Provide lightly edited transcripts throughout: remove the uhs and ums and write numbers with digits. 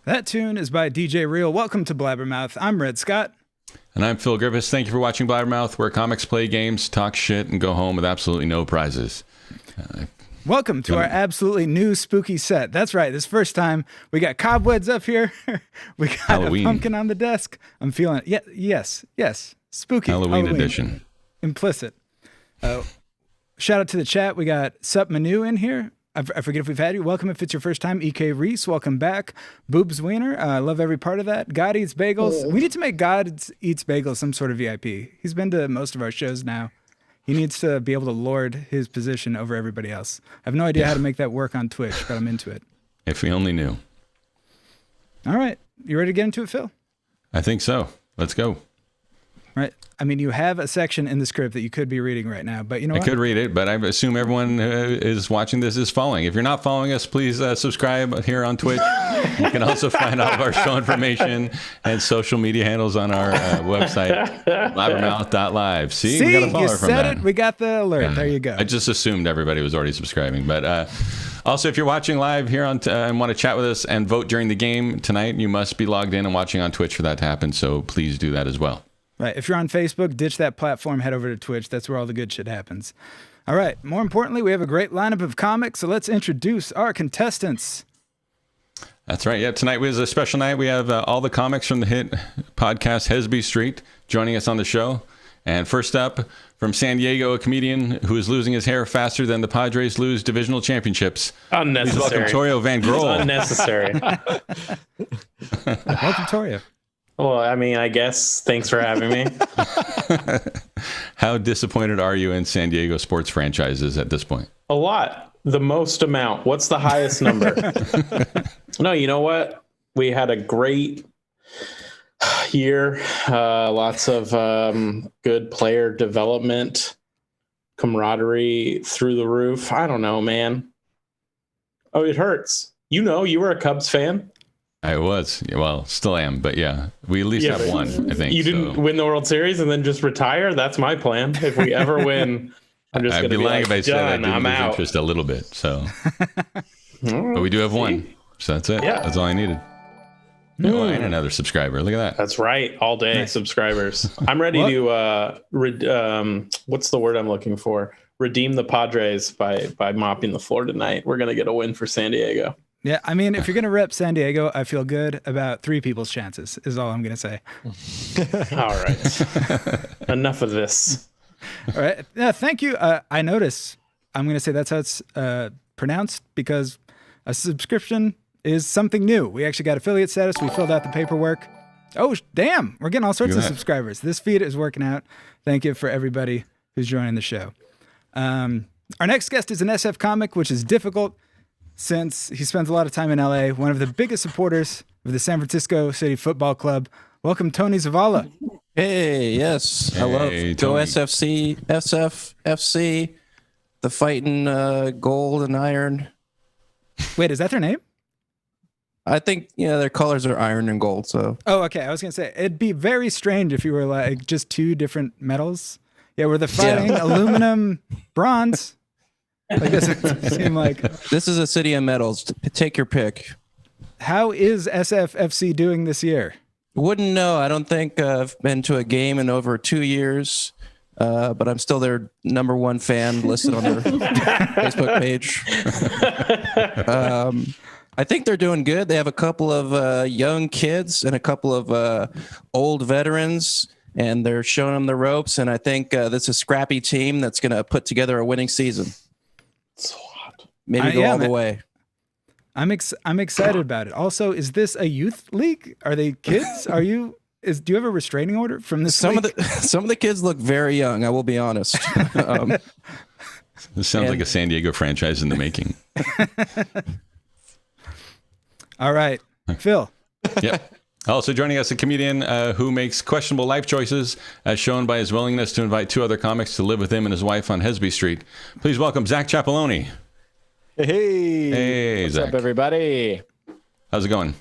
That tune is by DJ Real. Welcome to Blabbermouth. I'm Red Scott. And I'm Phil Griffiths. Thank you for watching Blabbermouth, where comics play games, talk shit, and go home with absolutely no prizes. Welcome to our absolutely new spooky set. That's right. This first time, we got cobwebs up here. We got Halloween. A pumpkin on the desk. I'm feeling it. Yes. Spooky. Halloween edition. Implicit. Shout out to the chat. We got Sup Manu in here. I forget if we've had you. Welcome if it's your first time. EK Reese, welcome back. Boobs Wiener, I love every part of that. God Eats Bagels. Oh. We need to make God Eats Bagels some sort of VIP. He's been to most of our shows now. He needs to be able to lord his position over everybody else. I have no idea how to make that work on Twitch, but I'm into it. If we only knew. All right. You ready to get into it, Phil? I think so. Let's go. Right. I mean, you have a section in the script that you could be reading right now, but you know what? I could read it, but I assume everyone who is watching this is following. If you're not following us, please subscribe here on Twitch. You can also find all of our show information and social media handles on our website, blabbermouth.live. See, we got a follower you from said that. It. We got the alert. There you go. I just assumed everybody was already subscribing, but also, if you're watching live here on and want to chat with us and vote during the game tonight, you must be logged in and watching on Twitch for that to happen, so please do that as well. Right. If you're on Facebook, ditch that platform, head over to Twitch. That's where all the good shit happens. All right. More importantly, we have a great lineup of comics, so let's introduce our contestants. That's right. Yeah, tonight was a special night. We have all the comics from the hit podcast Hesby Street joining us on the show. And first up, from San Diego, a comedian who is losing his hair faster than the Padres lose divisional championships. Unnecessary. Please welcome Torio Van Grol. Unnecessary. Welcome, Torio. Well, I mean, I guess. Thanks for having me. How disappointed are you in San Diego sports franchises at this point? A lot. The most amount. What's the highest number? No, you know what? We had a great year. Lots of good player development, camaraderie through the roof. I don't know, man. Oh, it hurts. You know, you were a Cubs fan. I was. Well, still am, but yeah, we at least have one, I think. You didn't win the World Series and then just retire? That's my plan. If we ever win, I'm just going to be lying like, if I said I didn't lose out. interest a little bit. So, but we do have one, so that's it. Yeah. That's all I needed. Oh, and another subscriber. Look at that. That's right. All day subscribers. I'm ready to, what's the word I'm looking for? Redeem the Padres by mopping the floor tonight. We're going to get a win for San Diego. Yeah, I mean, if you're going to rep San Diego, I feel good about three people's chances, is all I'm going to say. All right. Enough of this. All right. Yeah, thank you. I notice, I'm going to say that's how it's pronounced, because a subscription is something new. We actually got affiliate status. We filled out the paperwork. Oh, damn. We're getting all sorts of subscribers. This feed is working out. Thank you for everybody who's joining the show. Our next guest is an SF comic, which is difficult since he spends a lot of time in LA, one of the biggest supporters of the San Francisco City Football Club. Welcome, Tony Zavala. Hey, yes. Hey, I love Tony. Go SFC, SFFC, the fighting gold and iron. Wait, is that their name? I think, their colors are iron and gold. So. Oh, okay. I was going to say, it'd be very strange if you were like just two different metals. Yeah, we're the fighting aluminum, bronze. Like, doesn't seem like this is a city of metals. Take your pick. How is SFFC doing this year? Wouldn't know. I don't think I've been to a game in over 2 years, but I'm still their number one fan listed on their Facebook page. I think they're doing good. They have a couple of young kids and a couple of old veterans, and they're showing them the ropes. And I think this is a scrappy team that's going to put together a winning season. So hot. Maybe go all the way. I'm excited about it. Also, is this a youth league? Are they kids? Do you have a restraining order from this? Some of the kids look very young. I will be honest. This sounds like a San Diego franchise in the making. All right, Phil. Yep. Also joining us, a comedian who makes questionable life choices, as shown by his willingness to invite two other comics to live with him and his wife on Hesby Street. Please welcome Zack Chapaloni. Hey, Zach. What's up, everybody? How's it going?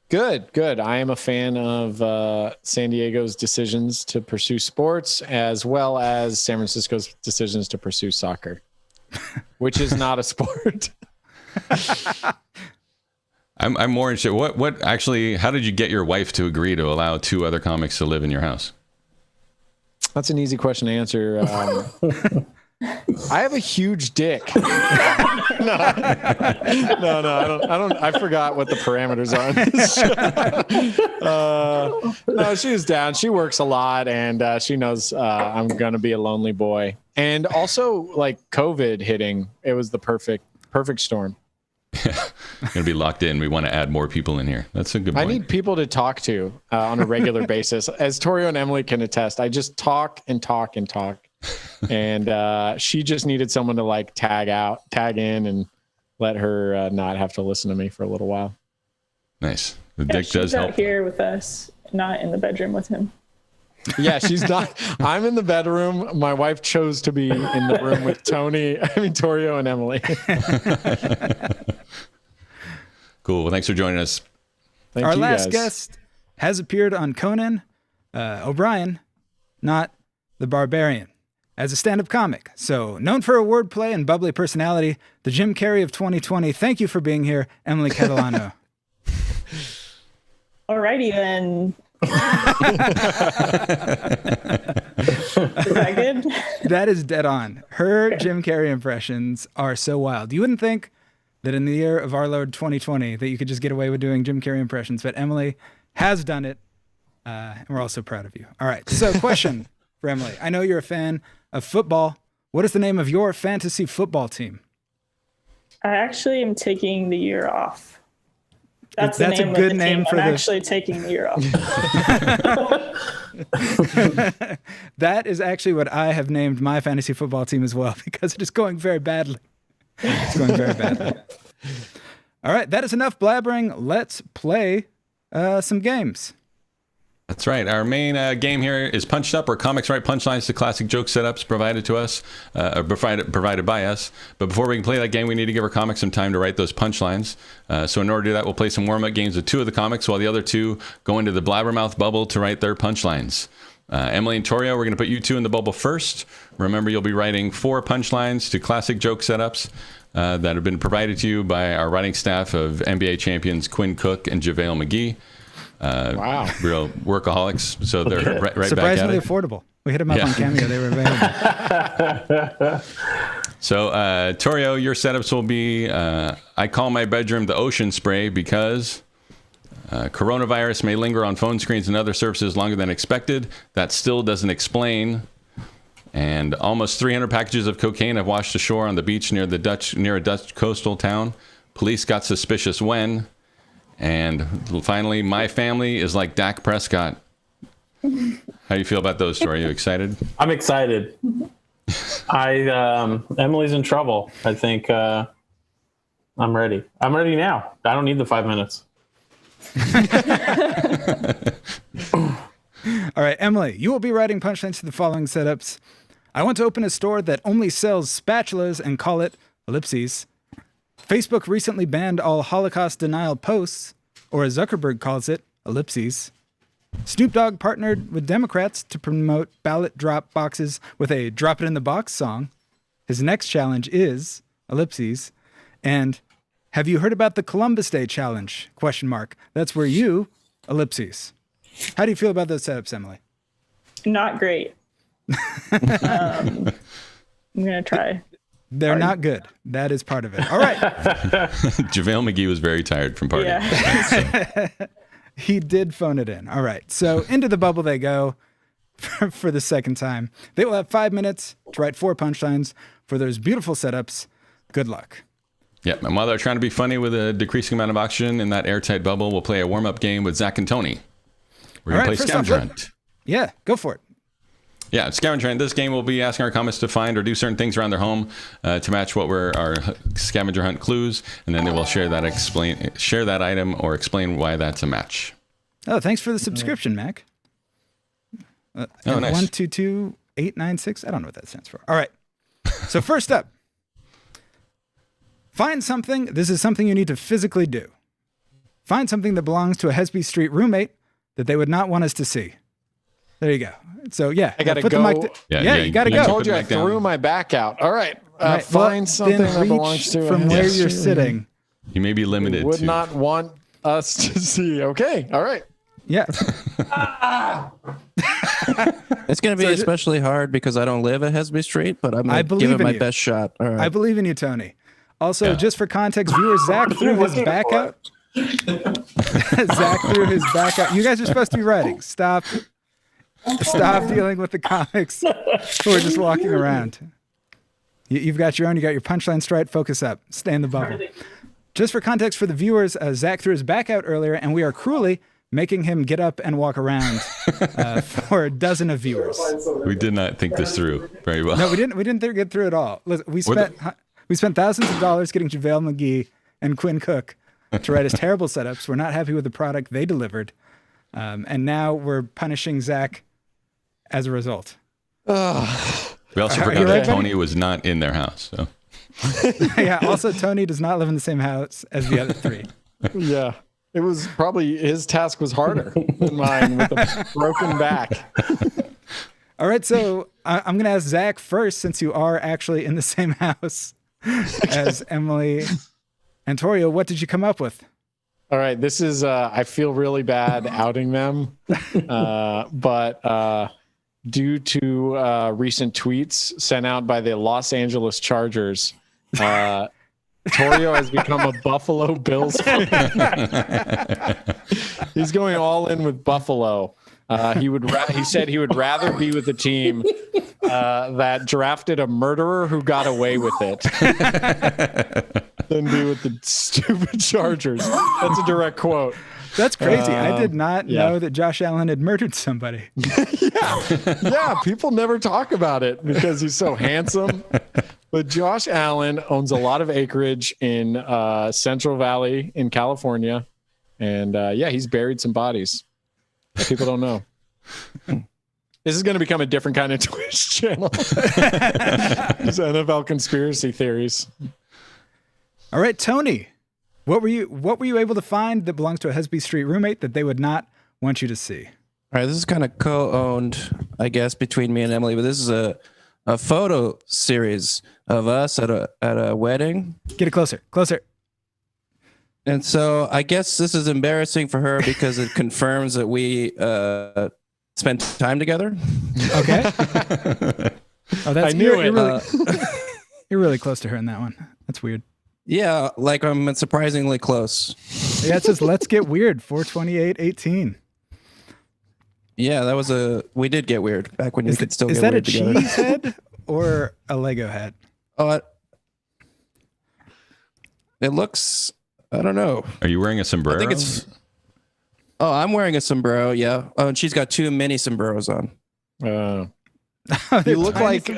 Good. I am a fan of San Diego's decisions to pursue sports, as well as San Francisco's decisions to pursue soccer, which is not a sport. I'm more interested. What actually? How did you get your wife to agree to allow 2 other comics to live in your house? That's an easy question to answer. I have a huge dick. No, I don't. I forgot what the parameters are on this show. No, she was down. She works a lot, and she knows I'm gonna be a lonely boy. And also, like COVID hitting, it was the perfect storm. Gonna be locked in. We want to add more people in here. That's a good point. I need people to talk to on a regular basis. As Torio and Emily can attest, I just talk and talk and talk. And she just needed someone to like tag in and let her not have to listen to me for a little while. Nice. The dick does she's out help. here with us, not in the bedroom with him. Yeah, she's not. I'm in the bedroom. My wife chose to be in the room with Torio and Emily. Cool. Well, thanks for joining us. Thank Our you last guys. guest has appeared on Conan O'Brien, not the Barbarian, as a stand-up comic. So known for her wordplay and bubbly personality, the Jim Carrey of 2020. Thank you for being here, Emily Catalano. Alrighty then. Is that good? That is dead on. Her Jim Carrey impressions are so wild. You wouldn't think that in the year of our Lord 2020 that you could just get away with doing Jim Carrey impressions, but Emily has done it, and we're all so proud of you. All right, so question for Emily. I know you're a fan of football. What is the name of your fantasy football team? I actually am taking the year off. That's the That's name a good of the name team. for I'm the- actually taking the year off. That is actually what I have named my fantasy football team as well, because it is going very badly. It's going very badly. All right, that is enough blabbering. Let's play some games. That's right. Our main game here is Punched Up, where comics write punchlines to classic joke setups provided to us, or provided by us. But before we can play that game, we need to give our comics some time to write those punchlines. So in order to do that, we'll play some warm-up games with 2 of the comics, while the other 2 go into the Blabbermouth bubble to write their punchlines. Emily and Torio, we're going to put you 2 in the bubble first. Remember, you'll be writing 4 punchlines to classic joke setups that have been provided to you by our writing staff of NBA champions Quinn Cook and JaVale McGee. Wow. Real workaholics, so they're right back at Surprisingly it. affordable. We hit them up on Cameo. They were available. So, Torio, your setups will be, I call my bedroom the ocean spray because coronavirus may linger on phone screens and other services longer than expected. That still doesn't explain. And almost 300 packages of cocaine have washed ashore on the beach near a Dutch coastal town. Police got suspicious when. And finally, my family is like Dak Prescott. How do you feel about those, Torio? Are you excited? I'm excited. Emily's in trouble. I think I'm ready. I'm ready now. I don't need the 5 minutes. All right, Emily, you will be writing punchlines to the following setups. I want to open a store that only sells spatulas and call it ellipses. Facebook recently banned all Holocaust denial posts, or as Zuckerberg calls it, ellipses. Snoop Dogg partnered with Democrats to promote ballot drop boxes with a Drop It in the Box song. His next challenge is ellipses. And have you heard about the Columbus Day challenge? ? That's where you ellipses. How do you feel about those setups, Emily? Not great. I'm going to try. They're not good. That is part of it. All right. JaVale McGee was very tired from partying. Yeah. He did phone it in. All right. So into the bubble they go for the second time. They will have 5 minutes to write 4 punchlines for those beautiful setups. Good luck. Yeah, and while they're trying to be funny with a decreasing amount of oxygen in that airtight bubble, we'll play a warm-up game with Zach and Tony. We're going to play first off, Scavenger Hunt. Yeah, go for it. Yeah, Scavenger Hunt. This game will be asking our comics to find or do certain things around their home to match what were our Scavenger Hunt clues, and then they will share that item or explain why that's a match. Oh, thanks for the subscription, Mac. Oh, nice. 122896. I don't know what that stands for. All right. So first up, find something. This is something you need to physically do. Find something that belongs to a Hesby Street roommate that they would not want us to see. There you go. So yeah, I gotta put the go. mic you gotta you go. I told you I Put it back down. threw my back out. All right. Right, Find well, something then that reach belongs to from a where Hesby you're Street. sitting. You may be limited Would to... not want us to see. Okay. All right. Yeah. It's going to be especially hard because I don't live at Hesby Street, but I'm going to give it my best shot. All right. I believe in you, Tony. Also, just for context, viewers, Zach threw his back out. Zach threw his back out. You guys are supposed to be writing. Stop dealing with the comics who are just walking around. You've got your own. You got your punchline straight. Focus up. Stay in the bubble. Just for context for the viewers, Zach threw his back out earlier, and we are cruelly making him get up and walk around for a dozen of viewers. We did not think this through very well. No, we didn't get through it all. Listen, we spent thousands of dollars getting JaVale McGee and Quinn Cook to write us terrible setups. We're not happy with the product they delivered. And now we're punishing Zach as a result. We also forgot that Tony was not in their house. So. Yeah, also Tony does not live in the same house as the other three. Yeah. It was probably his task was harder than mine with a broken back. All right, so I'm going to ask Zach first, since you are actually in the same house as Emily and Torio. What did you come up with? All right, this is, I feel really bad outing them, but due to recent tweets sent out by the Los Angeles Chargers, Torio has become a Buffalo Bills fan. He's going all in with Buffalo. He said he would rather be with the team that drafted a murderer who got away with it than be with the stupid Chargers. That's a direct quote. That's crazy. I did not know that Josh Allen had murdered somebody. Yeah, people never talk about it because he's so handsome. But Josh Allen owns a lot of acreage in Central Valley in California. And he's buried some bodies that people don't know. This is going to become a different kind of Twitch channel. These NFL conspiracy theories. All right, Tony, what were you able to find that belongs to a Hesby Street roommate that they would not want you to see? All right, this is kind of co-owned, I guess, between me and Emily, but this is a photo series of us at a wedding. Get it closer. And so I guess this is embarrassing for her because it confirms that we spent time together. Okay. Oh, I knew it. You're really close to her in that one. That's weird. Yeah, like I'm surprisingly close. Yeah, it says let's get weird. 4/28/18. Yeah, we did get weird back when you could still get weird weird together. Is that a cheese head or a Lego head? Oh, it looks, I don't know. Are you wearing a sombrero? I think it's. Oh, I'm wearing a sombrero. Yeah. Oh, and she's got two mini sombreros on. You look like,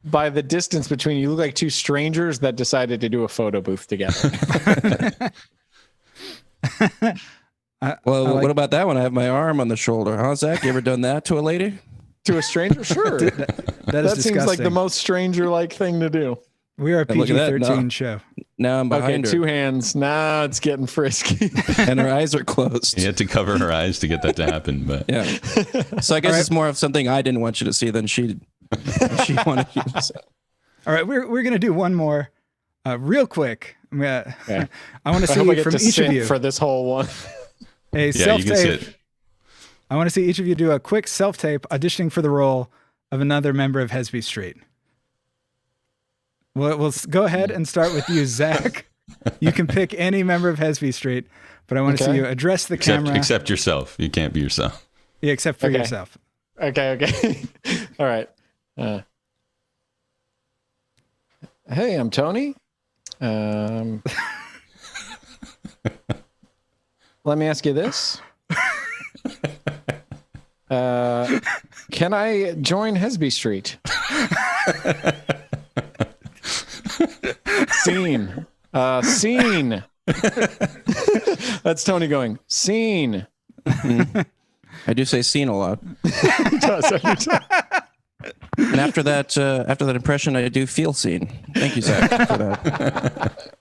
by the distance between you, look like two strangers that decided to do a photo booth together. What about that one? I have my arm on the shoulder. Huh, Zach? You ever done that to a lady? To a stranger? Sure. that seems like the most stranger-like thing to do. We are a PG-13 show. Now I'm behind her. Two hands. Now it's getting frisky. And her eyes are closed. You had to cover her eyes to get that to happen. But yeah. So I guess it's more of something I didn't want you to see than she wanted you to see. All right, we're gonna do one more, real quick. I want to see from each of you for this whole one. A self-tape. I want to see each of you do a quick self-tape auditioning for the role of another member of Hesby Street. We'll go ahead and start with you, Zach. You can pick any member of Hesby Street, but I want to see you address the camera. Except yourself. You can't be yourself. Yeah, except for yourself. Okay. All right. Hey, I'm Tony. Let me ask you this. Can I join Hesby Street? Scene. Scene. That's Tony going, scene. I do say scene a lot. He does every time. And after that impression, I do feel seen. Thank you, Zach, for that.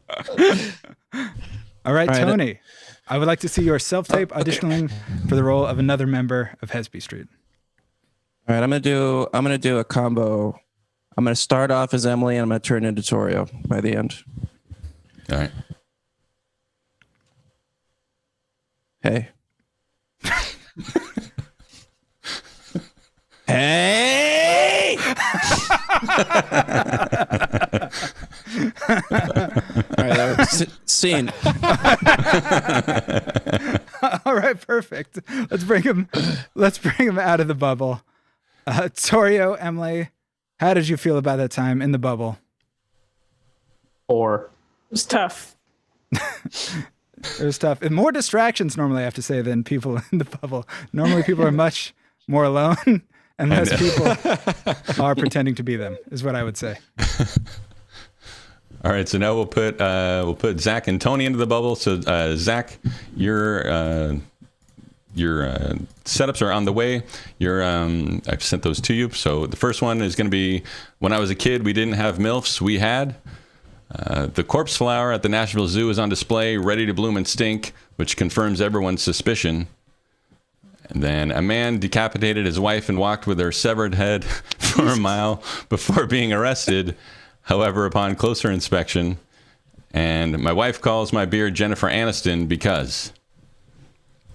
All right, Tony. I would like to see your self-tape auditioning for the role of another member of Hesby Street. All right, I'm gonna do a combo. I'm gonna start off as Emily, and I'm gonna turn into Torio by the end. All right. Hey. Hey! All right, that was scene. All right, perfect. Let's bring him out of the bubble. Torio, Emily, how did you feel about that time in the bubble? Or It was tough. It was tough. And more distractions normally, I have to say, than people in the bubble. Normally people are much more alone and less people are pretending to be them, is what I would say. All right, so now we'll put Zach and Tony into the bubble. So Zach, your setups are on the way. I've sent those to you. So the first one is going to be, when I was a kid, we didn't have MILFs. We had the corpse flower at the Nashville Zoo is on display, ready to bloom and stink, which confirms everyone's suspicion. And then a man decapitated his wife and walked with her severed head for a mile before being arrested. However, upon closer inspection, and my wife calls my beer Jennifer Aniston because.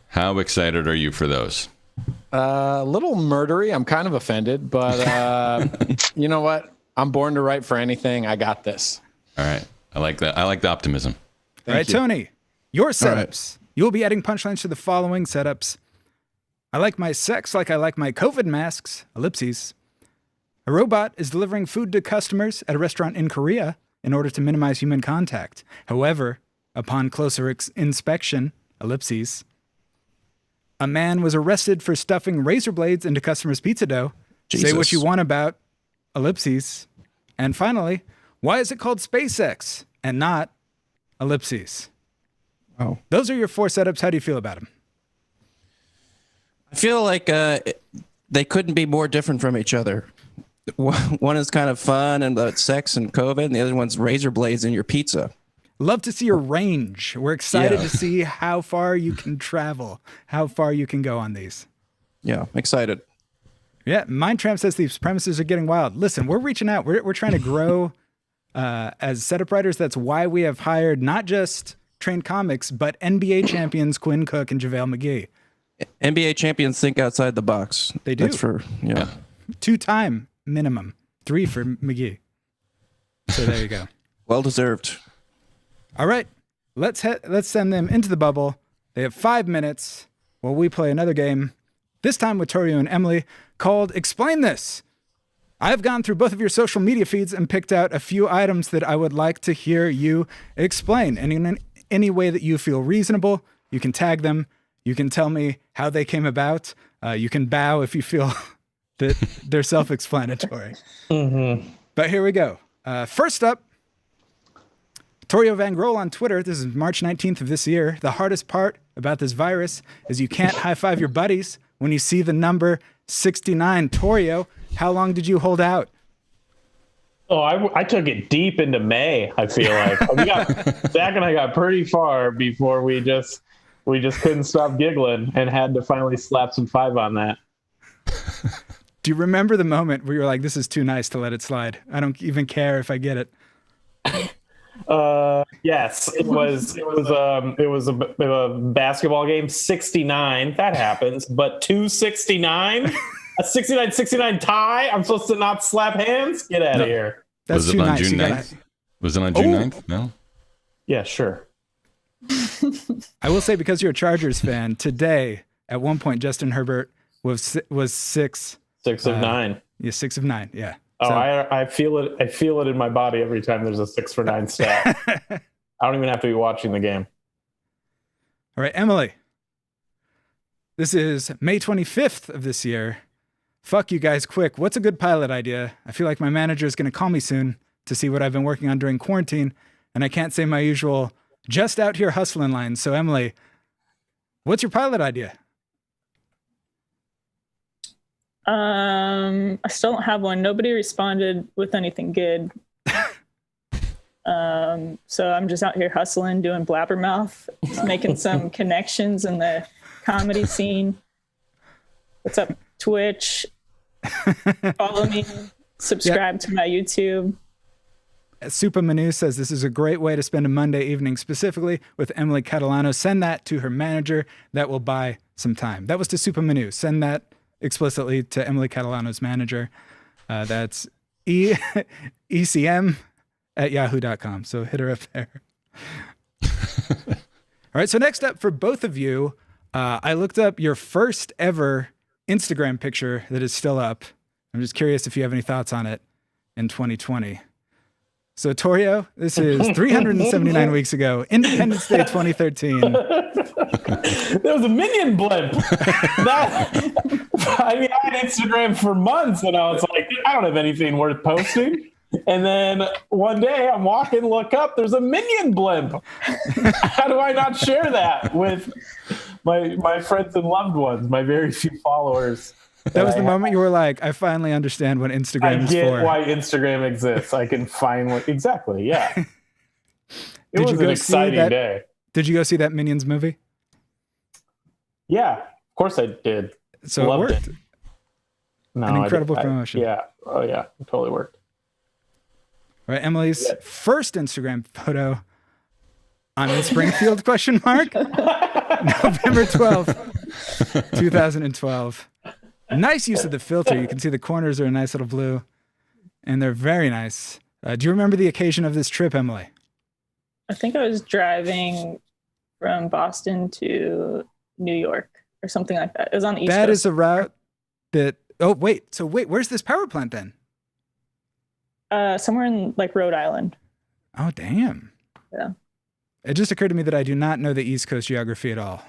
How excited are you for those? A little murdery. I'm kind of offended, but you know what? I'm born to write for anything. I got this. All right. I like that. I like the optimism. All right, you. Tony, your setups. Right. You'll be adding punchlines to the following setups. I like my sex like I like my COVID masks, ellipses. A robot is delivering food to customers at a restaurant in Korea in order to minimize human contact. However, upon closer inspection, ellipses, a man was arrested for stuffing razor blades into customers' pizza dough. Jesus. Say what you want about ellipses. And finally, why is it called SpaceX and not ellipses? Oh. Those are your 4 setups. How do you feel about them? I feel like they couldn't be more different from each other. One is kind of fun and about sex and COVID, and the other one's razor blades in your pizza. Love to see your range. We're excited Yeah. to see how far you can travel, how far you can go on these. Yeah, excited. Yeah, Mind Tramp says these premises are getting wild. Listen, we're reaching out. We're trying to grow as setup writers. That's why we have hired not just trained comics, but NBA champions Quinn Cook and JaVale McGee. NBA champions think outside the box. They do. That's for, yeah. 2-time minimum, 3 for McGee. So there you go. Well deserved. All right, let's send them into the bubble. They have 5 minutes while we play another game, this time with Torio and Emily, called Explain This. I've gone through both of your social media feeds and picked out a few items that I would like to hear you explain. And in any way that you feel reasonable, you can tag them. You can tell me how they came about. You can bow if you feel that they're self-explanatory. Mm-hmm. But here we go. First up, Torio Van Grol on Twitter. This is March 19th of this year. The hardest part about this virus is you can't high-five your buddies when you see the number 69. Torio, how long did you hold out? Oh, I took it deep into May, I feel like. Zach and I got pretty far before we just couldn't stop giggling and had to finally slap some 5 on that. Do you remember the moment where you were like, this is too nice to let it slide? I don't even care if I get it. Yes, it was a basketball game, 69. That happens, but 269, a 69-69 tie. I'm supposed to not slap hands. Get out of here. That's Was too it on nice. June You 9th? Was it on June 9th? No. Yeah, sure. I will say, because you're a Chargers fan, today at one point Justin Herbert was 6 6 of 9. Yeah, 6 of 9. Yeah. Oh, So- I feel it. I feel it in my body every time there's a 6 for 9 stat. I don't even have to be watching the game. All right, Emily. This is May 25th of this year. Fuck you guys quick. What's a good pilot idea? I feel like my manager is going to call me soon to see what I've been working on during quarantine, and I can't say my usual just out here hustling lines. So Emily, what's your pilot idea? I still don't have one. Nobody responded with anything good. So I'm just out here hustling, doing Blabbermouth, just making some connections in the comedy scene. What's up, Twitch? Follow me, subscribe to my YouTube. Supa Manu says this is a great way to spend a Monday evening, specifically with Emily Catalano. Send that to her manager. That will buy some time. That was to Supa Manu. Send that explicitly to Emily Catalano's manager. That's ECM@yahoo.com. So hit her up there. All right. So next up for both of you, I looked up your first ever Instagram picture that is still up. I'm just curious if you have any thoughts on it in 2020. So Torio, this is 379 weeks ago, Independence Day 2013. There was a minion blimp. I had Instagram for months, and I was like, I don't have anything worth posting. And then one day I'm walking, look up, there's a minion blimp. How do I not share that with my friends and loved ones, my very few followers? That was the moment you were like, I finally understand what Instagram is for. I get why Instagram exists. I can finally, exactly, yeah. It was an exciting day. Did you go see that Minions movie? Yeah, of course I did. So Loved it worked. it. No, An incredible promotion. Yeah. Oh, yeah. It totally worked. All right, Emily's first Instagram photo. I'm in Springfield, question mark. November 12th, 2012. Nice use of the filter. You can see the corners are a nice little blue, and they're very nice. Do you remember the occasion of this trip, Emily? I think I was driving from Boston to New York or something like that. It was on the East Coast. That is a route that... Oh, wait. So wait, where's this power plant then? Somewhere in like Rhode Island. Oh, damn. Yeah. It just occurred to me that I do not know the East Coast geography at all.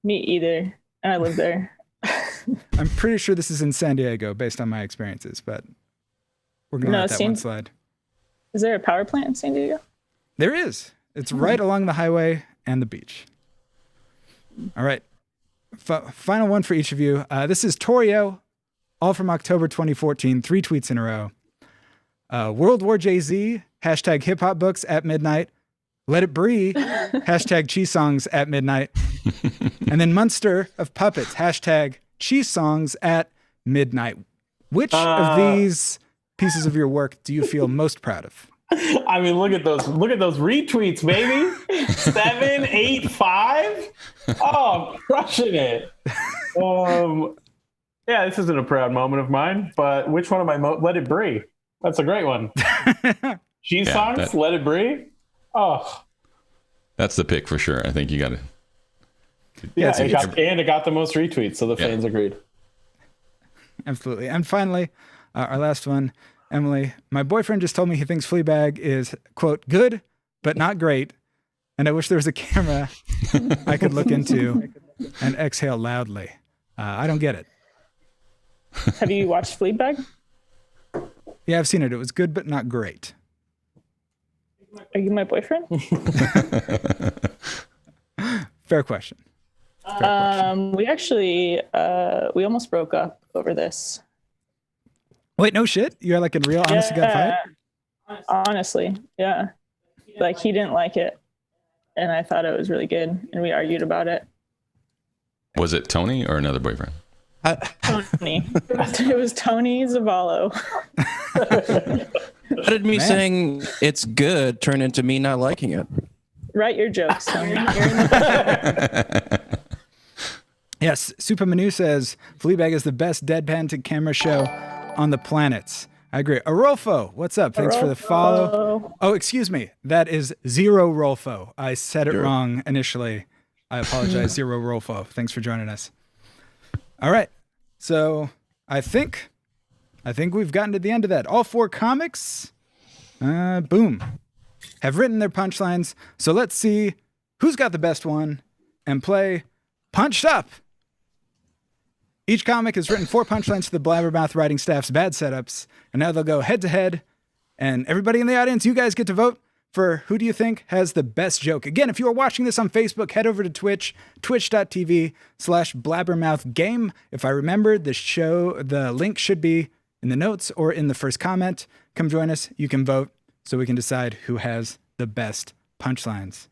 Me either. And I live there. I'm pretty sure this is in San Diego based on my experiences, but we're going to let that one slide. Is there a power plant in San Diego? There is. It's right along the highway and the beach. All right. Final one for each of you. This is Torio, all from October 2014, 3 tweets in a row. World War JZ, hashtag hip hop books at midnight. Let It Breathe, hashtag cheese songs at midnight. And then Munster of Puppets, hashtag cheese songs at midnight. Which of these pieces of your work do you feel most proud of? I mean, look at those retweets, baby. 785. Oh, I'm crushing it. Yeah, this isn't a proud moment of mine, but which one of my Let It Breathe? That's a great one. Cheese songs, Let It Breathe. Oh, that's the pick for sure. I think you got it. Yeah, it got the most retweets, so the fans agreed. Absolutely. And finally, our last one, Emily. My boyfriend just told me he thinks Fleabag is, quote, good, but not great. And I wish there was a camera I could look into and exhale loudly. I don't get it. Have you watched Fleabag? Yeah, I've seen it. It was good, but not great. Are you my boyfriend? Fair question. We actually, we almost broke up over this. Wait, no shit? You're like in real honest to God fight? Honestly, yeah. Like he didn't like it, and I thought it was really good, and we argued about it. Was it Tony or another boyfriend? Tony. It was Tony Zavala. How did me saying it's good turn into me not liking it? Write your jokes, Tony. Yes, Supa Manu says Fleabag is the best deadpan to camera show on the planet. I agree. Arolfo, what's up? Thanks for the follow. Oh, excuse me. That is Zero Rolfo. I said it wrong initially. I apologize, Zero Rolfo. Thanks for joining us. All right. So I think we've gotten to the end of that. All 4 comics, boom, have written their punchlines. So let's see who's got the best one and play Punched Up. Each comic has written 4 punchlines to the Blabbermouth writing staff's bad setups, and now they'll go head to head. And everybody in the audience, you guys get to vote for who do you think has the best joke. Again, if you are watching this on Facebook, head over to Twitch, twitch.tv/blabbermouthgame. If I remember, the link should be in the notes or in the first comment. Come join us. You can vote so we can decide who has the best punchlines.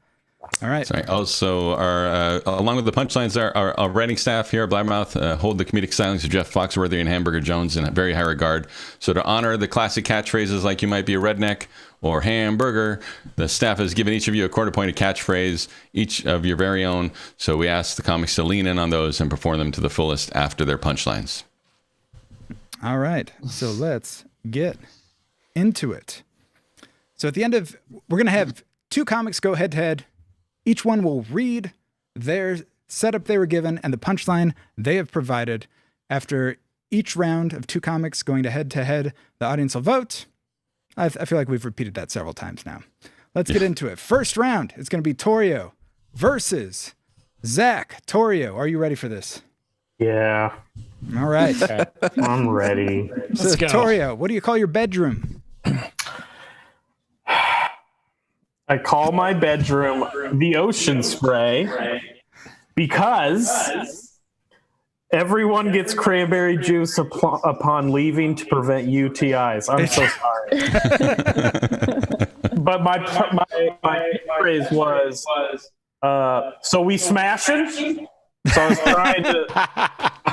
All right. Sorry. Also, our along with the punchlines, our writing staff here at Blabbermouth hold the comedic silence of Jeff Foxworthy and Hamburger Jones in a very high regard. So to honor the classic catchphrases like "you might be a redneck" or "hamburger," the staff has given each of you a quarter-pointed catchphrase, each of your very own. So we ask the comics to lean in on those and perform them to the fullest after their punchlines. All right. So let's get into it. So at the end of, we're going to have two comics go head to head. Each one will read their setup they were given and the punchline they have provided. After each round of two comics going to head, the audience will vote. I feel like we've repeated that several times now. Let's get into it. First round, it's going to be Torio versus Zack. Torio, are you ready for this? Yeah, All right. I'm ready. So, Torio, what do you call your bedroom? I call my bedroom the ocean spray because everyone gets cranberry juice upon leaving to prevent UTIs. I'm so sorry. But my phrase was, so we smashing? So I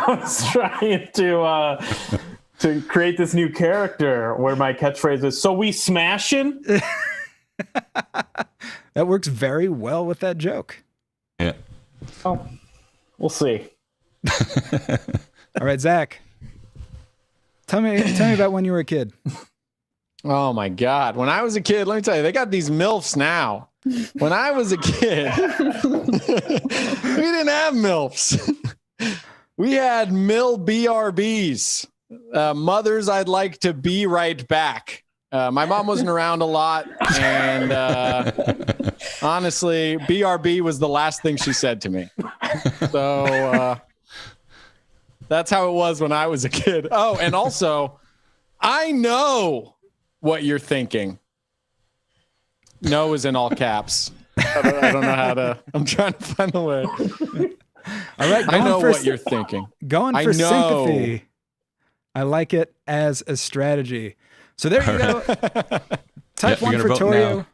was trying to create this new character where my catchphrase is, so we smashing? That works very well with that joke. Yeah. Oh, we'll see. All right, Zack. Tell me about when you were a kid. Oh my God. When I was a kid, let me tell you, they got these MILFs now. When I was a kid, we didn't have MILFs. We had BRBs. Mothers I'd like to be right back. My mom wasn't around a lot, and honestly, BRB was the last thing she said to me. So that's how it was when I was a kid. Oh, and also, I know what you're thinking. No is in all caps. I don't know how to. I'm trying to find the way. All right, I know what you're thinking. Going for sympathy. I like it as a strategy. So there you go. Type one for Torio.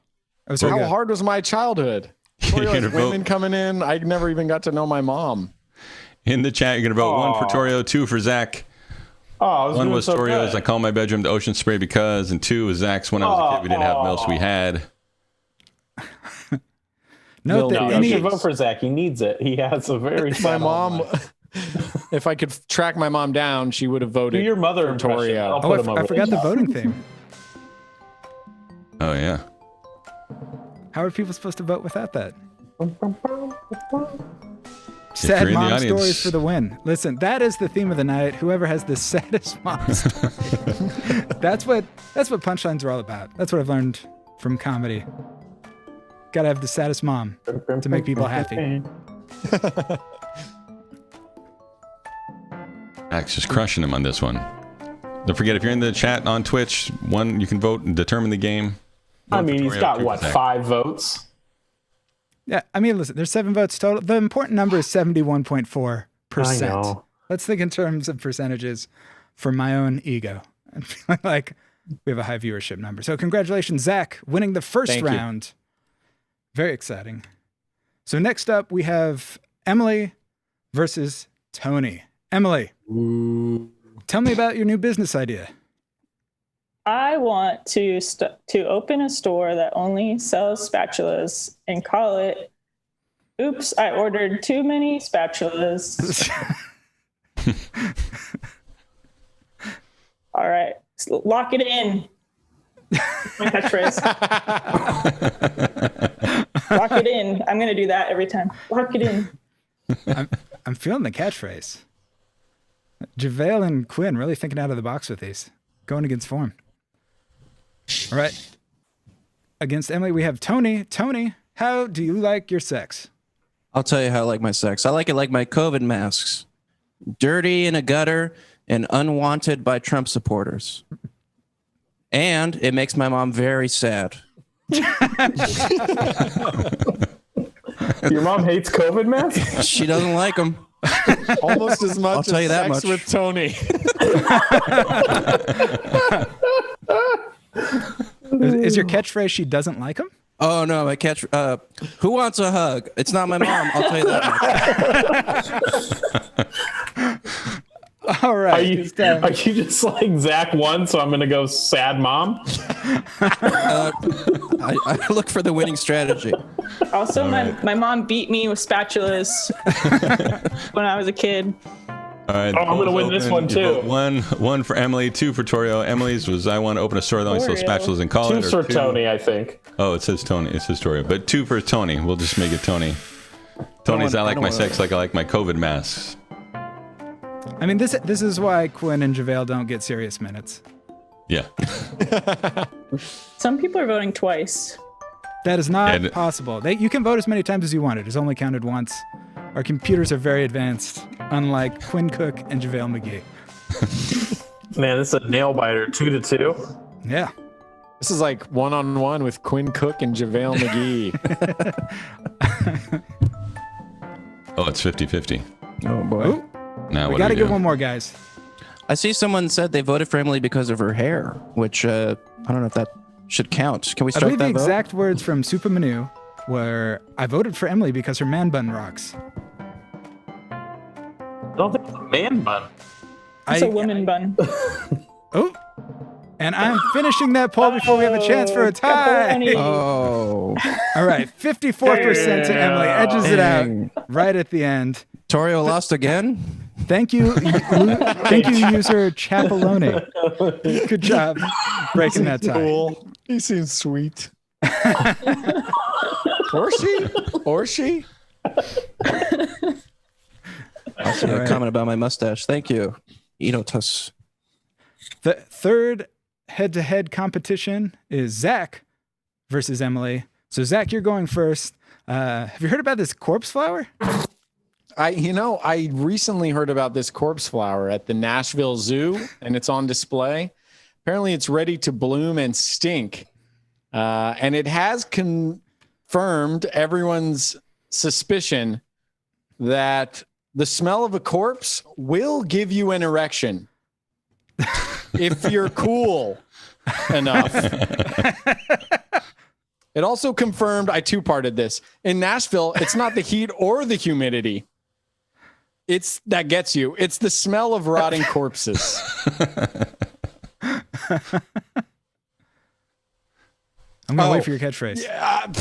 Oh, sorry, how hard was my childhood? Torio, women coming in. I never even got to know my mom. In the chat, you're going to vote 1 for Torio, 2 for Zack. One was Torio's, I call my bedroom the ocean spray because, and 2 was Zack's. When I was a kid, we didn't have MILFs, we had. Note that you should vote for Zack. He needs it. He has a very my mom. If I could track my mom down, she would have voted. Do your mother for Torio. Oh, I forgot the voting thing. Oh yeah. How are people supposed to vote without that? If Sad you're in the mom audience- stories for the win. Listen, that is the theme of the night. Whoever has the saddest mom story. That's what punchlines are all about. That's what I've learned from comedy. Gotta have the saddest mom to make people happy. Zack's just crushing him on this one. Don't forget, if you're in the chat on Twitch, you can vote and determine the game. I mean, he's got, 2 5 votes? Yeah, I mean, listen, there's 7 votes total. The important number is 71.4%. I know. Let's think in terms of percentages for my own ego. I'm feeling like we have a high viewership number. So congratulations, Zack, winning the first round. Very exciting. So next up, we have Emily versus Tony. Emily, tell me about your new business idea. I want to open a store that only sells spatulas and call it, oops, I ordered too many spatulas. All right, lock it in. My catchphrase. Lock it in. I'm going to do that every time. Lock it in. I'm feeling the catchphrase. JaVale and Quinn really thinking out of the box with these. Going against form. All right. Against Emily, we have Tony. Tony, how do you like your sex? I'll tell you how I like my sex. I like it like my COVID masks. Dirty in a gutter and unwanted by Trump supporters. And it makes my mom very sad. Your mom hates COVID masks? She doesn't like them. Almost as much I'll tell you that sex much. with Tony. Is your catchphrase she doesn't like them? Oh no, I catch. Who wants a hug? It's not my mom. I'll tell you that much. All right. Are you just like Zach won, so I'm gonna go sad mom? I look for the winning strategy. Also, my mom beat me with spatulas when I was a kid. All right. Oh, I'm gonna win this one too. One for Emily, 2 for Torio. Emily's was I want to open a store that only sells Torio. spatulas and call 2 it. for Tony, I think. Oh, it says Tony. It says Torio, but 2 for Tony. We'll just make it Tony. Tony's I like my sex like I like my COVID masks. I mean, this is why Quinn and JaVale don't get serious minutes. Yeah. Some people are voting twice. That is not possible. You can vote as many times as you want. It is only counted once. Our computers are very advanced, unlike Quinn Cook and JaVale McGee. Man, this is a nail biter. 2-2. Yeah. This is like 1-on-1 with Quinn Cook and JaVale McGee. Oh, it's 50-50. Oh boy. Ooh, Now we what got do to we get do? one more, guys. I see someone said they voted for Emily because of her hair, which I don't know if that should count. Can we I strike believe the that vote? exact words from Super Manu were, I voted for Emily because her man bun rocks. I don't think it's a man bun. It's a woman bun. Oh, and I'm finishing that poll before we have a chance for a tie. Chapaloni. Oh. All right, 54% to Emily. Edges it out Dang. right at the end. Torio lost again? Thank you, user Chapaloni. Good job breaking that tie. Cool. He seems sweet. Or she? Also, a comment about my mustache. Thank you. Enotus. The third head-to-head competition is Zach versus Emily. So Zach, you're going first. Have you heard about this corpse flower? I recently heard about this corpse flower at the Nashville Zoo, and it's on display. Apparently, it's ready to bloom and stink, and it has confirmed everyone's suspicion that the smell of a corpse will give you an erection if you're cool enough. It also confirmed, I two-parted this. In Nashville, it's not the heat or the humidity. It's that gets you. It's the smell of rotting corpses. I'm going to wait for your catchphrase. Yeah,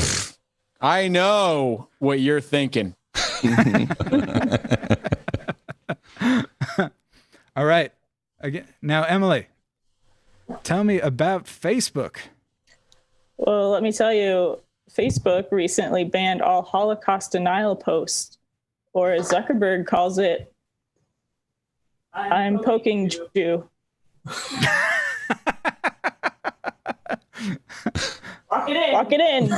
I know what you're thinking. All right. Again, now, Emily, tell me about Facebook. Well, let me tell you, Facebook recently banned all Holocaust denial posts, or as Zuckerberg calls it, I'm poking Jew. Walk it in.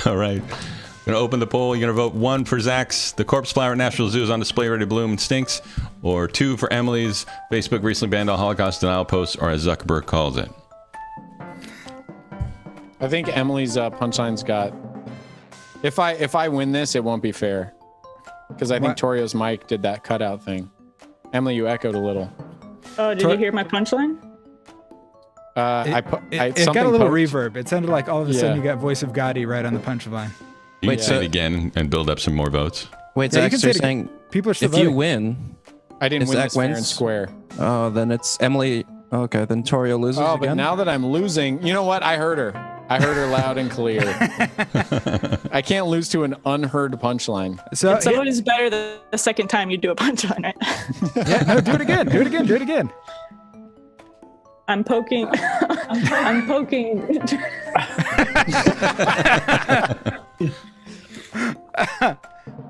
All right. Going to open the poll. You're going to vote 1 for Zach's The Corpse Flower at Nashville Zoo is on display, ready to bloom and stinks, or 2 for Emily's Facebook recently banned all Holocaust denial posts, or as Zuckerberg calls it. I think Emily's punchline's got. If I win this, it won't be fair, because I think Torio's mic did that cutout thing. Emily, you echoed a little. Oh, did you hear my punchline? It got a little reverb. It sounded like all of a sudden you got voice of Gotti right on the punchline. You can say it again and build up some more votes. Wait, Yeah, you Zach, can so you're say it saying People are still if you voting. win, I didn't If win Zach this fair and wins- square. oh, then it's Emily. Okay, then Torio loses Oh, but again. now that I'm losing, you know what? I heard her. I heard her loud and clear. I can't lose to an unheard punchline. So It's always better the second time you do a punchline, right? yeah, no, do it again. Do it again. Do it again. I'm poking. I'm poking.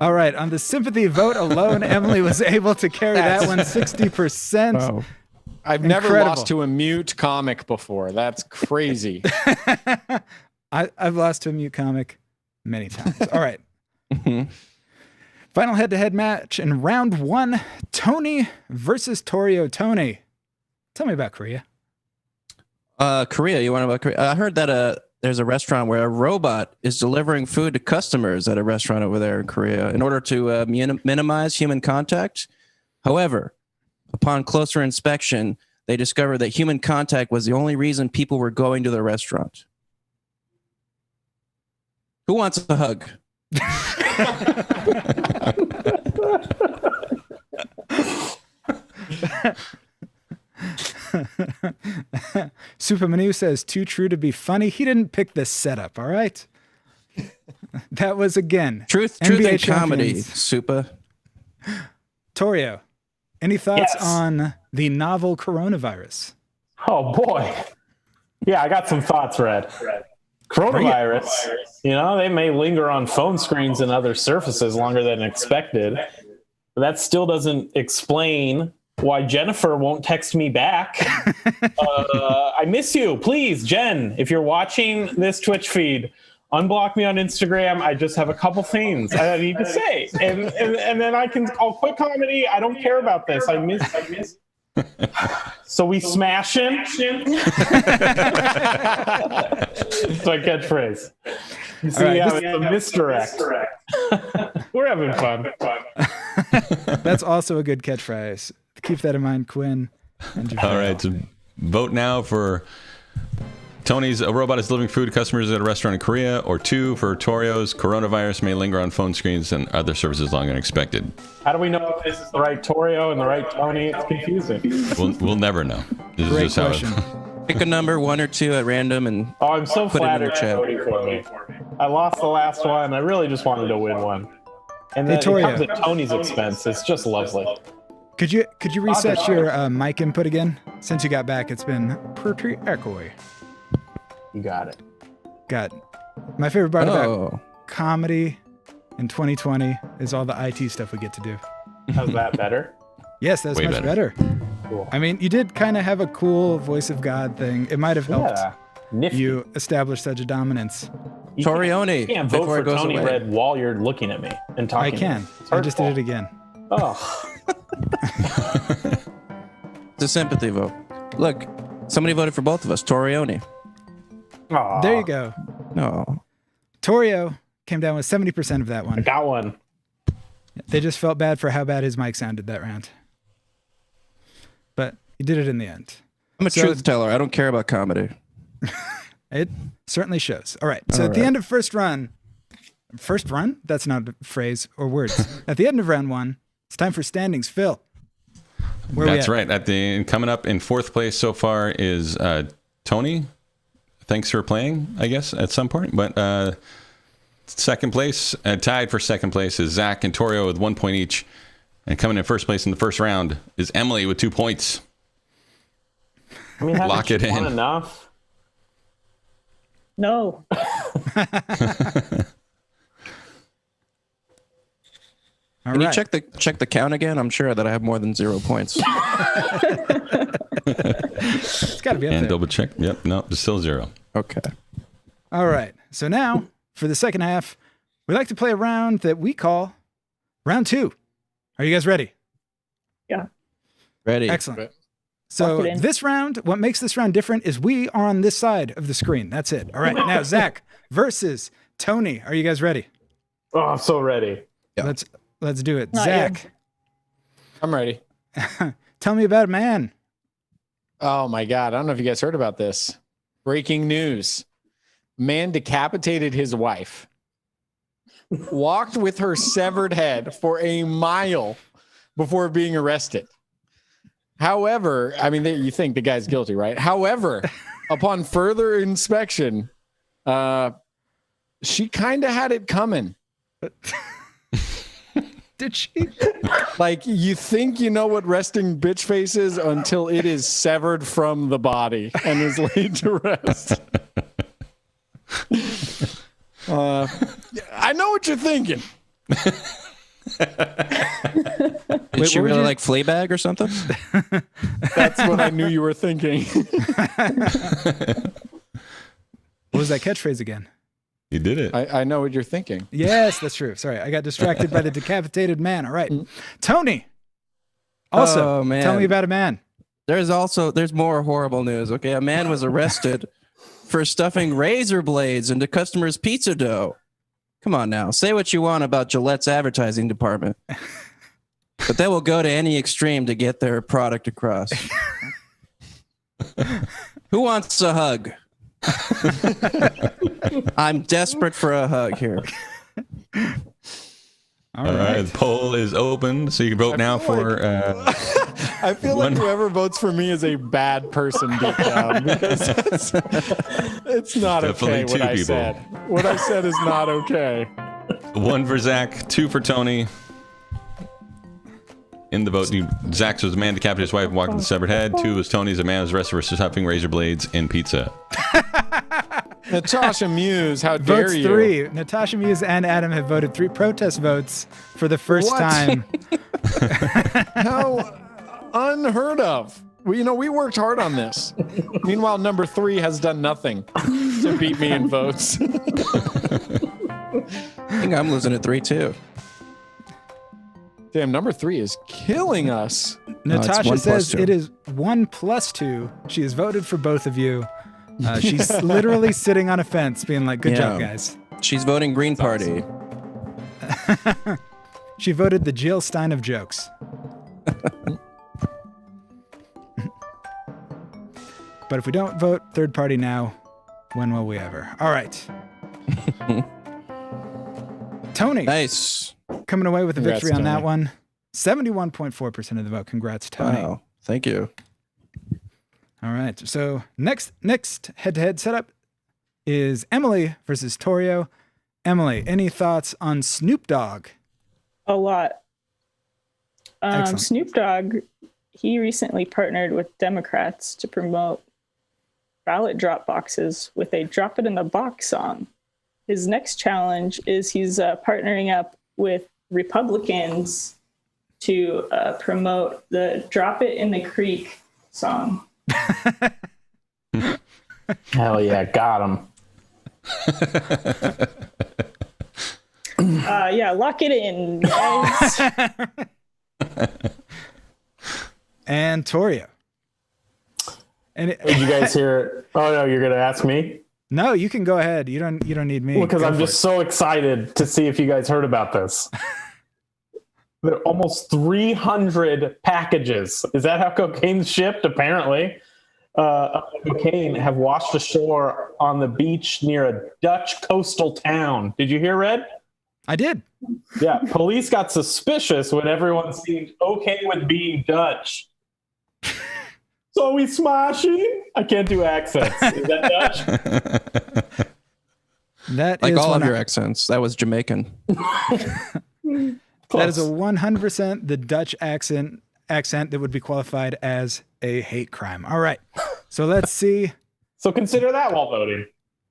All right. On the sympathy vote alone, Emily was able to carry that one 60%. Oh. I've never Incredible. lost to a mute comic before. That's crazy. I've lost to a mute comic many times. All right. Final head-to-head match in round 1, Tony versus Torio. Tony, tell me about Korea. Korea, you want to about Korea? I heard that there's a restaurant where a robot is delivering food to customers at a restaurant over there in Korea in order to minimize human contact. However, upon closer inspection, they discovered that human contact was the only reason people were going to the restaurant. Who wants a hug? Supermanu says, too true to be funny. He didn't pick this setup, all right? That was, again, Truth NBA in comedy, champions. Supa. Torio, any thoughts Yes. on the novel coronavirus? Oh boy. Yeah, I got some thoughts, Red. Coronavirus, they may linger on phone screens and other surfaces longer than expected. But that still doesn't explain why Jennifer won't text me back. I miss you. Please, Jen, if you're watching this Twitch feed, unblock me on Instagram. I just have a couple things I need to say. And then I'll quit comedy. I don't care about this. I miss. So we smashing. It's my catchphrase. You see, right, it's a misdirect. We're having fun. That's also a good catchphrase. Keep that in mind, Quinn. And All right, so vote now for Tony's "A Robot is Delivering Food to Customers at a Restaurant in Korea," or 2 for Torio's "Coronavirus may linger on phone screens and other services longer than expected." How do we know if this is the right Torio and the right Tony? It's confusing. We'll never know. This Great is just question. Pick a number, 1 or 2 at random, and Oh, I'm so Put it in the flattered chat. you're voting for me. I lost the last one. I really just wanted to win one. And then Torio. it comes at Tony's expense. It's just lovely. Could you reset your mic input again? Since you got back, it's been pretty echoey. You got it. Got my favorite part about oh, comedy in 2020 is all the IT stuff we get to do. How's that better? Yes, that's Way much better. Cool. I mean, you did kind of have a cool voice of God thing. It might have helped Yeah. Nifty. you establish such a dominance. You Torioni, You can't vote before for it goes Tony away. Red while you're looking at me and I talking. can. It's I just did hurtful. it again. Oh. it's a sympathy vote. Look, somebody voted for both of us. Torioni. Aw. There you go. No. Torio came down with 70% of that one. Got one. They just felt bad for how bad his mic sounded that round. But he did it in the end. I'm a So- truth teller. I don't care about comedy. It certainly shows. All right. So All at the right. end of first run? That's not a phrase or words. At the end of round 1, it's time for standings. Phil, where That's we at? right. Coming up in 4th place so far is Tony. Thanks for playing, I guess, at some point. But second place, tied for second place, is Zach and Torio with 1 point each. And coming in first place in the first round is Emily with 2 points. I mean, Lock it won in. enough? No. All Can you right. check the count again? I'm sure that I have more than 0 points. It's got to be up And there. double check. Yep, no, it's still 0. Okay. All right. So now, for the second half, we like to play a round that we call round 2. Are you guys ready? Yeah. Ready. Excellent. So Lock it in. this round, what makes this round different is we are on this side of the screen. That's it. All right. Now, Zach versus Tony. Are you guys ready? Oh, I'm so ready. Yeah. Let's do it. Not Zach, I'm ready. tell me about a man. Oh my God. I don't know if you guys heard about this. Breaking news. Man decapitated his wife, walked with her severed head for a mile before being arrested. However, I mean, you think the guy's guilty, right? However, upon further inspection, she kind of had it coming. Did she? Like, you think you know what resting bitch face is until it is severed from the body and is laid to rest. I know what you're thinking. Did she what really was like Fleabag or something? That's what I knew you were thinking. What was that catchphrase again? You did it. I know what you're thinking. Yes, that's true. Sorry, I got distracted by the decapitated man. All right. Tony. Also, Oh, man. tell me about a man. There's more horrible news. Okay. A man was arrested for stuffing razor blades into customers' pizza dough. Come on now. Say what you want about Gillette's advertising department, but they will go to any extreme to get their product across. Who wants a hug? I'm desperate for a hug here. All right. The poll is open, so you can vote now for. I feel like whoever votes for me is a bad person deep down because it's not Definitely okay two what I people. said. What I said is not okay. 1 for Zach, 2 for Tony. In the vote, Zach's was a man decapitated his wife and walked with a severed head. 2 was Tony's, a man was arrested for stuffing razor blades in pizza. Natasha Muse, how dare Votes you? 3. Natasha Muse and Adam have voted 3 protest votes for the first What? time. How unheard of. We worked hard on this. Meanwhile, number 3 has done nothing to beat me in votes. I think I'm losing at 3 too. Damn, number 3 is killing us. Natasha 1 plus says 2. it is 1 plus 2. She has voted for both of you. She's literally sitting on a fence being like, good job, guys. She's voting Green Party. She voted the Jill Stein of jokes. But if we don't vote third party now, when will we ever? All right. Tony. Nice. Coming away with a Congrats, victory on that Tony. one. 71.4% of the vote. Congrats, Tony. Wow. Thank you. All right. So next head-to-head setup is Emily versus Torio. Emily, any thoughts on Snoop Dogg? A lot. Excellent. Snoop Dogg, he recently partnered with Democrats to promote ballot drop boxes with a Drop It in the Box song. His next challenge is he's partnering up with Republicans to promote the Drop It in the Creek song. Hell yeah, got him. Yeah, lock it in, guys. And Torio. And Did you guys hear? Oh no, you're gonna ask me? no, you can go ahead. You don't need me. Because Go I'm for just it. so excited to see if you guys heard about this. There are almost 300 packages. Is that how cocaine's shipped? Apparently. Cocaine have washed ashore on the beach near a Dutch coastal town. Did you hear, Red? I did. Yeah, police got suspicious when everyone seemed okay with being Dutch. So we smashing? I can't do accents. Is that Dutch? That Like is all of one- your accents. That was Jamaican. That is a 100% the Dutch accent that would be qualified as a hate crime. All right. So let's see. So consider that while voting.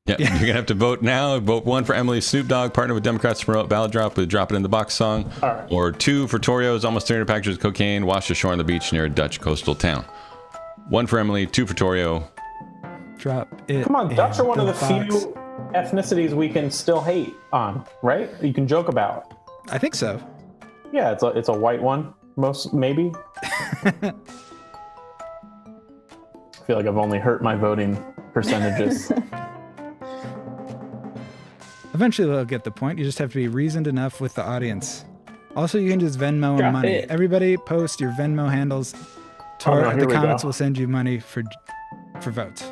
Yeah, you're gonna have to vote now. Vote 1 for Emily. Snoop Dogg partnered with Democrats to promote ballot drop with Drop It in the Box song. All right. Or 2 for Torio's almost 300 packages of cocaine washed ashore on the beach near a Dutch coastal town. 1 for Emily, 2 for Torio. Drop it. Come on, in Dutch are one of the box. few ethnicities we can still hate on, right? You can joke about. I think so. Yeah, it's a white one, most maybe. I feel like I've only hurt my voting percentages. Eventually they'll get the point. You just have to be reasoned enough with the audience. Also, you can just Venmo Drop money. it. Everybody post your Venmo handles. Oh, no, The here we comments go. will send you money for votes.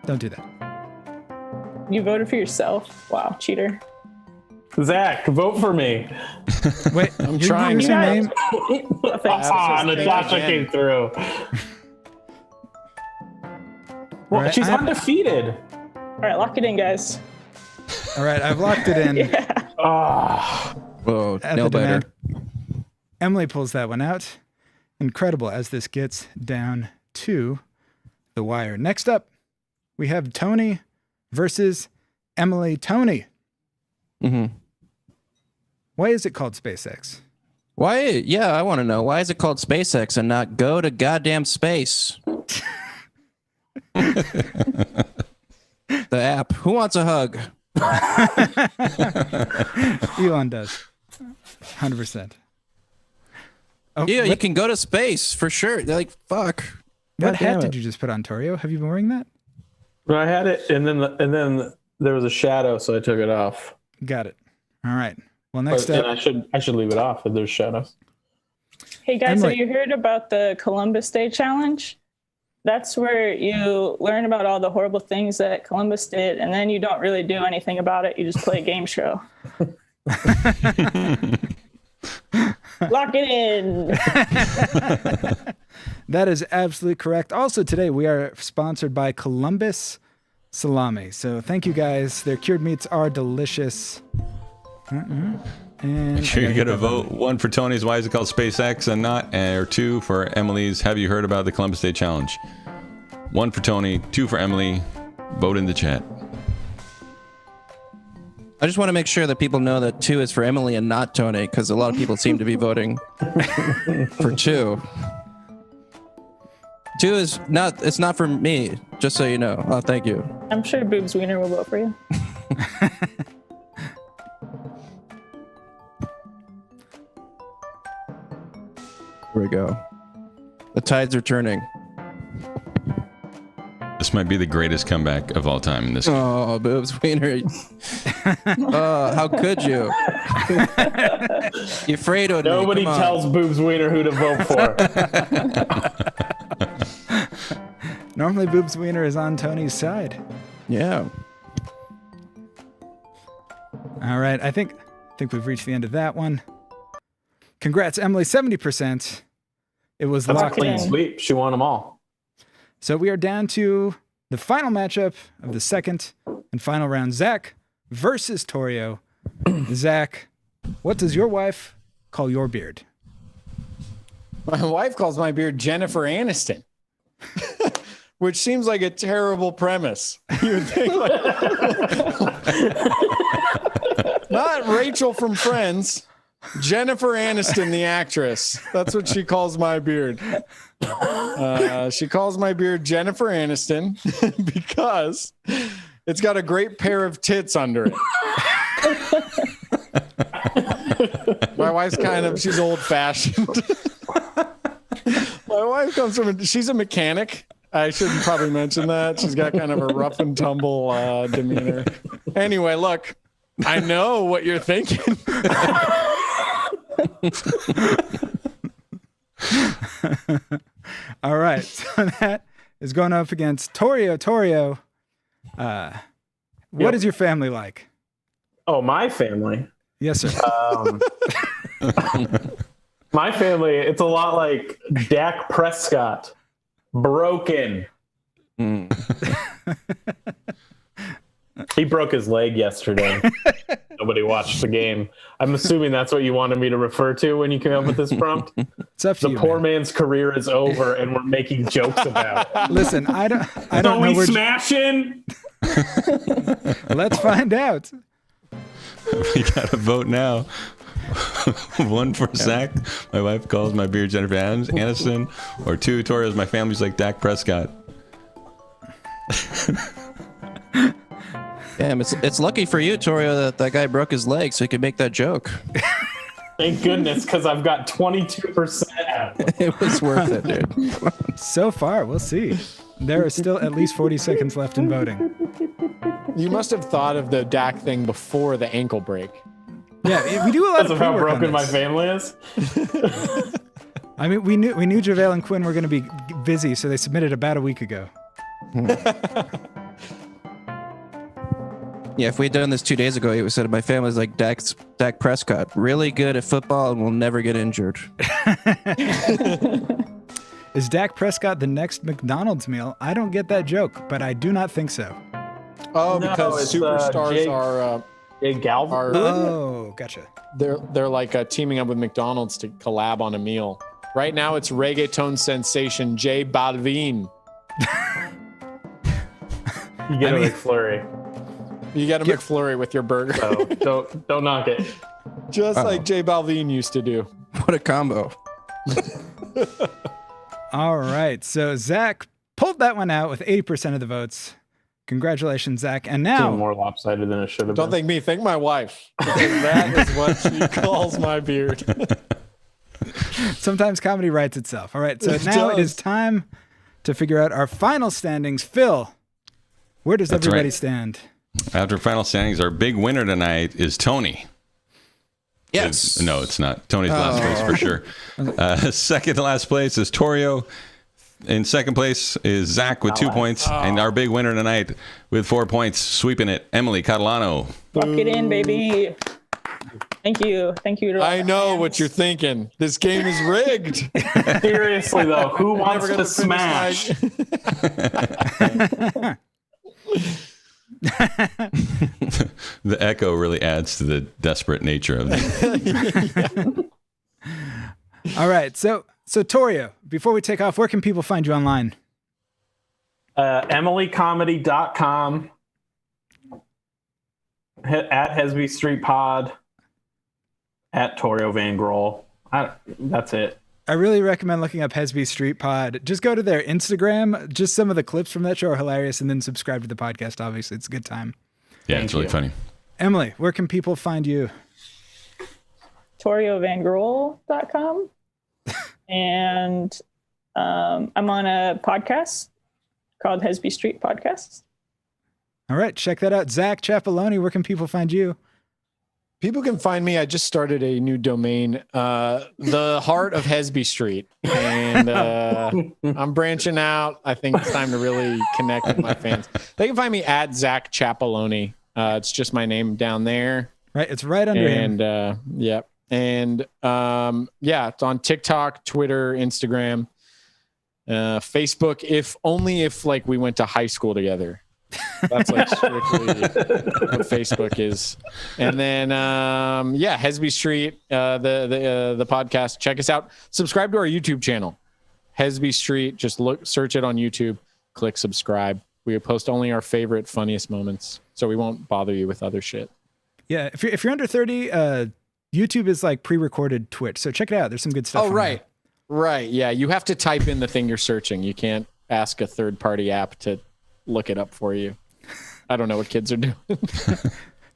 Don't do that. You voted for yourself? Wow, cheater. Zach, vote for me. Wait, I'm you're trying. using your You name? Thanks. Natasha again. came through. Well, Right, she's I- undefeated. All right, lock it in, guys. All right, I've locked it in. Yeah. Ah, Whoa, At nail the biter. demand. Emily pulls that one out. Incredible as this gets down to the wire. Next up, we have Tony versus Emily. Tony, hmm why is it called SpaceX? Why? Yeah, I want to know. Why is it called SpaceX and not go to goddamn space? The app. Who wants a hug? Elon does. 100%. Oh, Yeah, you what, can go to space for sure. They're like, fuck. what hat damn did it. you just put on, Torio? Have you been wearing that? but I had it, and then there was a shadow, so I took it off. Got it. All right. Well, next And up, I should leave it off if there's shadows. Hey guys, Emily. have you heard about the Columbus Day challenge? That's where you learn about all the horrible things that Columbus did, and then you don't really do anything about it. You just play a game show. Lock it in. That is absolutely correct. Also today we are sponsored by Columbus Salami. So thank you guys. Their cured meats are delicious. And Make sure you get a vote. 1 for Tony's Why Is It Called SpaceX and not, or 2 for Emily's Have You Heard About the Columbus Day Challenge? 1 for Tony, 2 for Emily. Vote in the chat. I just want to make sure that people know that 2 is for Emily and not Tony, because a lot of people seem to be voting for 2. 2 is not, it's not for me, just so you know. Oh, thank you. I'm sure Boobs Wiener will vote for you. Here we go. The tides are turning. This might be the greatest comeback of all time in this game. Oh, Boobs Wiener. Oh, how could you? You afraid of me. Nobody Come on. tells Boobs Wiener who to vote for. normally Boobs Wiener is on Tony's side. Yeah. All right, I think we've reached the end of that one. Congrats, Emily, 70%. It was That's a locked clean in. sweep. She won them all. So we are down to the final matchup of the second and final round. Zack versus Torio. Zack, what does your wife call your beard? My wife calls my beard Jennifer Aniston, which seems like a terrible premise. You would think not Rachel from Friends, Jennifer Aniston, the actress. That's what she calls my beard. She calls my beard Jennifer Aniston because it's got a great pair of tits under it. My wife's she's old fashioned. My wife comes from, she's a mechanic. I shouldn't probably mention that. She's got kind of a rough and tumble demeanor. Anyway, look, I know what you're thinking. All right, so that is going up against Torio. Torio, what is your family like? Oh, my family. Yes, sir. My family, it's a lot like Dak Prescott. Broken. He broke his leg yesterday. Nobody watched the game. I'm assuming that's what you wanted me to refer to when you came up with this prompt. It's up to The you, poor man. man's career is over, and we're making jokes about it. Listen, I don't So know we where. smashing? Let's find out. We got to vote now. 1 for Zach. My wife calls my beard Jennifer Aniston. Or 2, Torio's my family's like Dak Prescott. Damn, it's lucky for you, Torio, that guy broke his leg so he could make that joke. Thank goodness, because I've got 22% out. It was worth it, dude. So far, we'll see. There are still at least 40 seconds left in voting. You must have thought of the Dak thing before the ankle break. Yeah, we do a lot Because of of how pre-work on broken my this. family is. I mean, we knew JaVale and Quinn were going to be busy, so they submitted about a week ago. Yeah, if we'd done this 2 days ago, he would have said my family's like Dak Prescott, really good at football and will never get injured. Is Dak Prescott the next McDonald's meal? I don't get that joke, but I do not think so. Oh, No, because it's, superstars Jake- are Hey, Galvin. Oh, gotcha. they're like teaming up with McDonald's to collab on a meal. Right now, it's reggaeton sensation J Balvin. You get I a mean- McFlurry. You get a McFlurry with your burger, So don't knock it. just like J Balvin used to do. What a combo. All right, so Zach pulled that one out with 80% of the votes. Congratulations, Zach. And It's even now, more lopsided than it should have Don't been. thank me, thank my wife. Because that is what she calls my beard. sometimes comedy writes itself. All right, so It now it does. is time to figure out our final standings. Phil, where does That's everybody right. stand? After final standings, our big winner tonight is Tony. Yes. No, it's not. Tony's last place for sure. Second to last place is Torio. In second place is Zach with 2 points, and our big winner tonight with 4 points, sweeping it, Emily Catalano. Lock it in, baby. Thank you. Thank you. To all I the know fans. what you're thinking. This game is rigged. Seriously though, who wants Never to gonna smash? The echo really adds to the desperate nature of it. All right. So Torio, before we take off, where can people find you online? EmilyComedy.com, at Hesby Street Pod, at Torio Van Grol. That's it. I really recommend looking up Hesby Street Pod. Just go to their Instagram. Just some of the clips from that show are hilarious, and then subscribe to the podcast. Obviously, it's a good time. Yeah, Thank it's really you. funny. Emily, where can people find you? TorioVanGrol.com. And I'm on a podcast called Hesby Street Podcasts. All right, check that out. Zack Chapaloni, where can people find you? People can find me. I just started a new domain, the heart of Hesby Street, and I'm branching out. I think it's time to really connect with my fans. They can find me at Zack Chapaloni. It's just my name down there, Right, it's right under him. and yep, and yeah, it's on TikTok, Twitter, Instagram, Facebook. If like we went to high school together. That's like strictly what Facebook is. And then yeah, Hesby Street, the podcast. Check us out. Subscribe to our YouTube channel, Hesby Street. Just search it on YouTube, click subscribe. We post only our favorite, funniest moments, so we won't bother you with other shit. Yeah, if you're under 30, YouTube is like pre-recorded Twitch, so check it out. There's some good stuff. Oh, on right. there. Right. Yeah. You have to type in the thing you're searching. You can't ask a third party app to look it up for you. I don't know what kids are doing.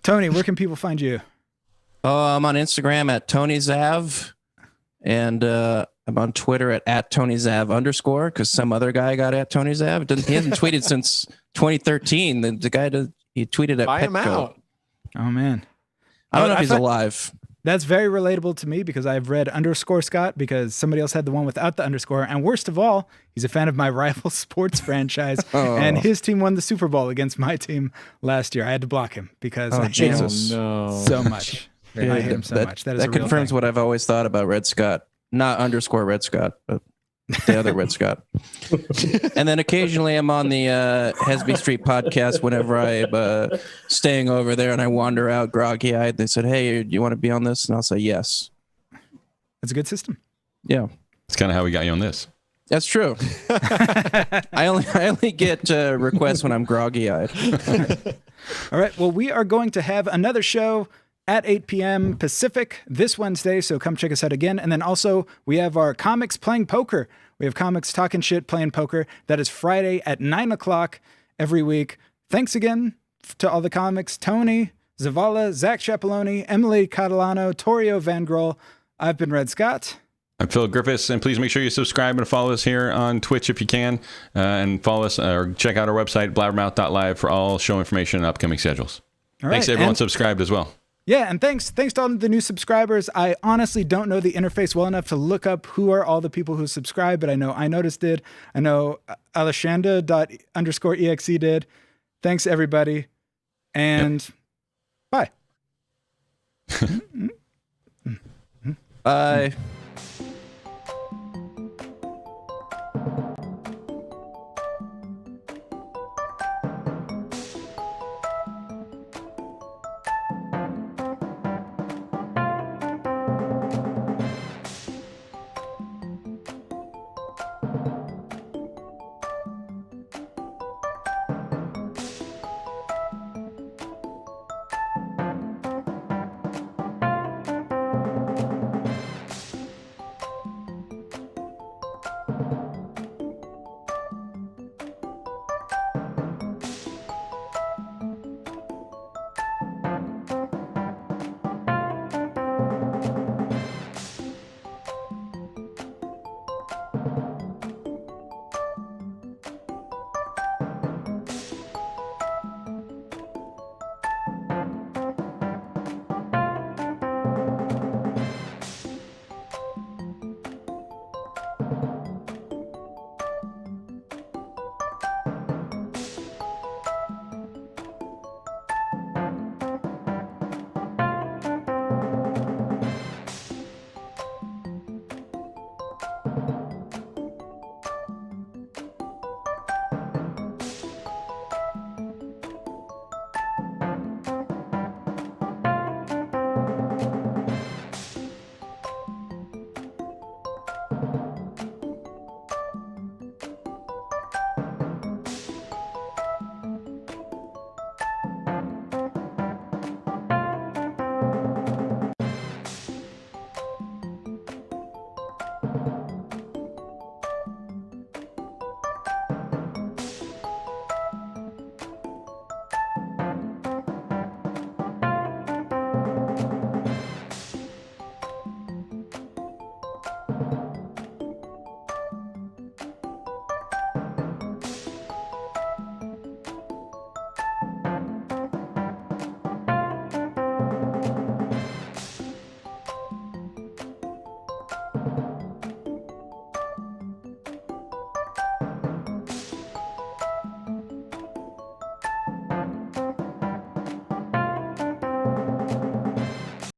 Tony, where can people find you? I'm on Instagram at TonyZav, and I'm on Twitter at TonyZav_ because some other guy got at TonyZav. He hasn't tweeted since 2013. The guy he tweeted at Buy him Petco. out. Oh man, I don't know if he's find- alive. That's very relatable to me because I've read _Scott because somebody else had the one without the underscore. And worst of all, he's a fan of my rival sports franchise. And his team won the Super Bowl against my team last year. I had to block him because I hate Jesus. him No. so much. I hate him so much. That is a real confirms thing. what I've always thought about Red Scott. Not _Red Scott, but the other Red Scott. And then occasionally I'm on the Hesby Street podcast whenever I'm staying over there and I wander out groggy-eyed. They said, "Hey, do you want to be on this?" And I'll say yes. That's a good system. Yeah, It's kind of how we got you on this. that's true. I only get requests when I'm groggy-eyed. All right. Well, we are going to have another show at 8 p.m. Pacific this Wednesday, so come check us out again. And then also, we have our comics playing poker. We have comics talking shit, playing poker. That is Friday at 9 o'clock every week. Thanks again to all the comics. Tony, Zavala, Zack Chapaloni, Emily Catalano, Torio Van Grol. I've been Red Scott. I'm Phil Griffiths, and please make sure you subscribe and follow us here on Twitch if you can, and follow us or check out our website, blabbermouth.live, for all show information and upcoming schedules. All Thanks right, to everyone and- subscribed as well. Yeah, and thanks to all the new subscribers. I honestly don't know the interface well enough to look up who are all the people who subscribe, but I know I Noticed did. I know Alashanda._exe did. Thanks, everybody. And bye. Bye.